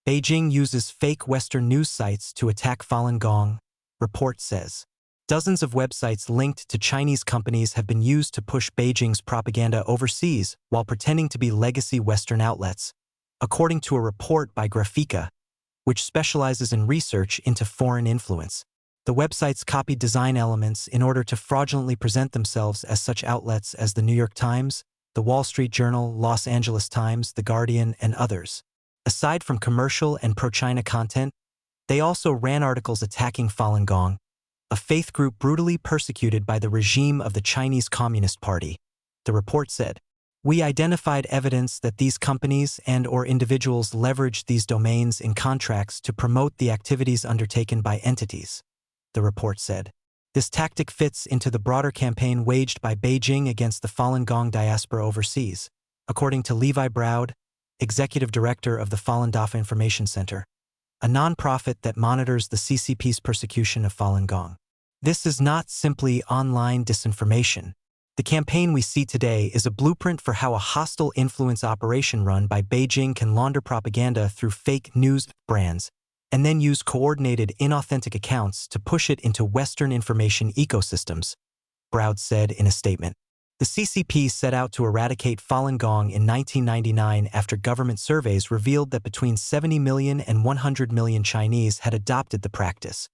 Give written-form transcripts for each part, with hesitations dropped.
Beijing uses fake Western news sites to attack Falun Gong, report says. Dozens of websites linked to Chinese companies have been used to push Beijing's propaganda overseas while pretending to be legacy Western outlets, according to a report by Grafika, which specializes in research into foreign influence. The websites copied design elements in order to fraudulently present themselves as such outlets as the New York Times, the Wall Street Journal, Los Angeles Times, The Guardian, and others. Aside from commercial and pro-China content, they also ran articles attacking Falun Gong, a faith group brutally persecuted by the regime of the Chinese Communist Party. The report said, "We identified evidence that these companies and/or individuals leveraged these domains in contracts to promote the activities undertaken by entities," the report said. This tactic fits into the broader campaign waged by Beijing against the Falun Gong diaspora overseas, according to Levi Browd, executive director of the Falun Dafa Information Center, a nonprofit that monitors the CCP's persecution of Falun Gong. This is not simply online disinformation. The campaign we see today is a blueprint for how a hostile influence operation run by Beijing can launder propaganda through fake news brands and then use coordinated inauthentic accounts to push it into Western information ecosystems, Browd said in a statement. The CCP set out to eradicate Falun Gong in 1999 after government surveys revealed that between 70 million and 100 million Chinese had adopted the practice,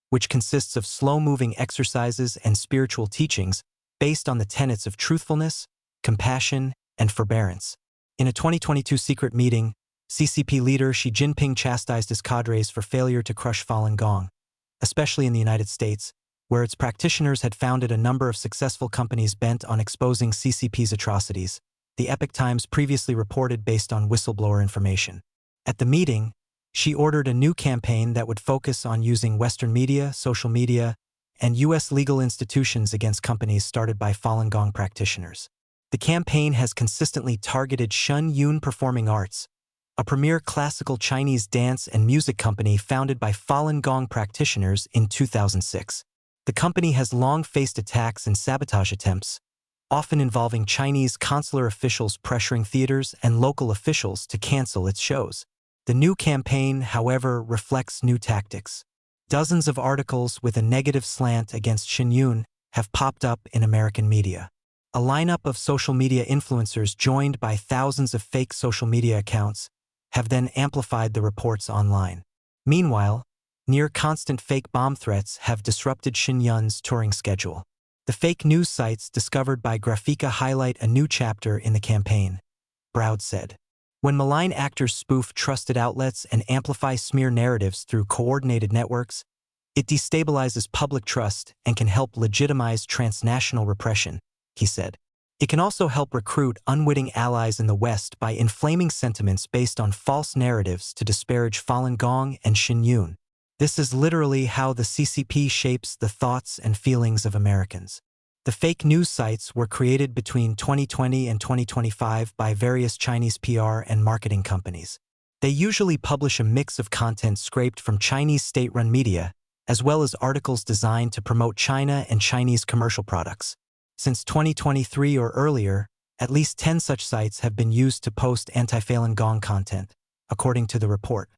which consists of slow-moving exercises and spiritual teachings based on the tenets of truthfulness, compassion, and forbearance. In a 2022 secret meeting, CCP leader Xi Jinping chastised his cadres for failure to crush Falun Gong, especially in the United States, where its practitioners had founded a number of successful companies bent on exposing CCP's atrocities, the Epoch Times previously reported based on whistleblower information. At the meeting, she ordered a new campaign that would focus on using Western media, social media, and U.S. legal institutions against companies started by Falun Gong practitioners. The campaign has consistently targeted Shun Yun Performing Arts, a premier classical Chinese dance and music company founded by Falun Gong practitioners in 2006. The company has long faced attacks and sabotage attempts, often involving Chinese consular officials pressuring theaters and local officials to cancel its shows. The new campaign, however, reflects new tactics. Dozens of articles with a negative slant against Xinjiang have popped up in American media. A lineup of social media influencers joined by thousands of fake social media accounts have then amplified the reports online. Meanwhile, near-constant fake bomb threats have disrupted Xinjiang's touring schedule. The fake news sites discovered by Grafika highlight a new chapter in the campaign, Browd said. When malign actors spoof trusted outlets and amplify smear narratives through coordinated networks, it destabilizes public trust and can help legitimize transnational repression, he said. It can also help recruit unwitting allies in the West by inflaming sentiments based on false narratives to disparage Falun Gong and Xinjiang. This is literally how the CCP shapes the thoughts and feelings of Americans. The fake news sites were created between 2020 and 2025 by various Chinese PR and marketing companies. They usually publish a mix of content scraped from Chinese state-run media, as well as articles designed to promote China and Chinese commercial products. Since 2023 or earlier, at least 10 such sites have been used to post anti-Falun Gong content, according to the report.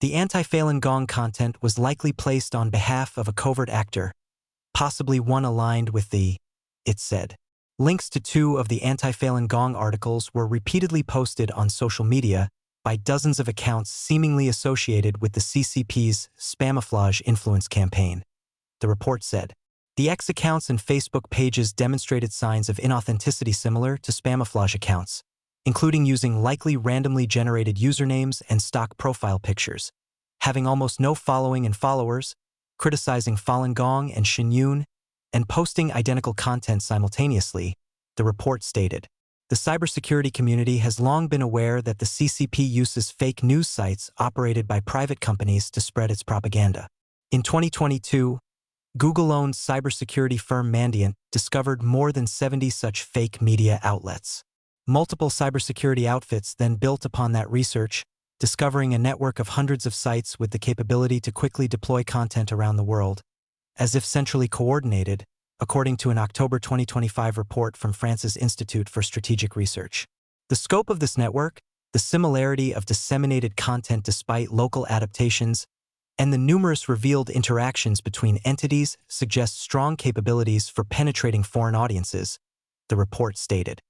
The anti-Falun Gong content was likely placed on behalf of a covert actor, possibly one aligned with the, it said. Links to 2 of the anti-Falun Gong articles were repeatedly posted on social media by dozens of accounts seemingly associated with the CCP's Spamouflage influence campaign, the report said. The X accounts and Facebook pages demonstrated signs of inauthenticity similar to Spamouflage accounts, including using likely randomly generated usernames and stock profile pictures, having almost no following and followers, criticizing Falun Gong and Xinjiang, and posting identical content simultaneously, the report stated. The cybersecurity community has long been aware that the CCP uses fake news sites operated by private companies to spread its propaganda. In 2022, Google-owned cybersecurity firm Mandiant discovered more than 70 such fake media outlets. Multiple cybersecurity outfits then built upon that research, discovering a network of hundreds of sites with the capability to quickly deploy content around the world, as if centrally coordinated, according to an October 2025 report from France's Institute for Strategic Research. The scope of this network, The similarity of disseminated content despite local adaptations and the numerous revealed interactions between entities suggest strong capabilities for penetrating foreign audiences, the report stated.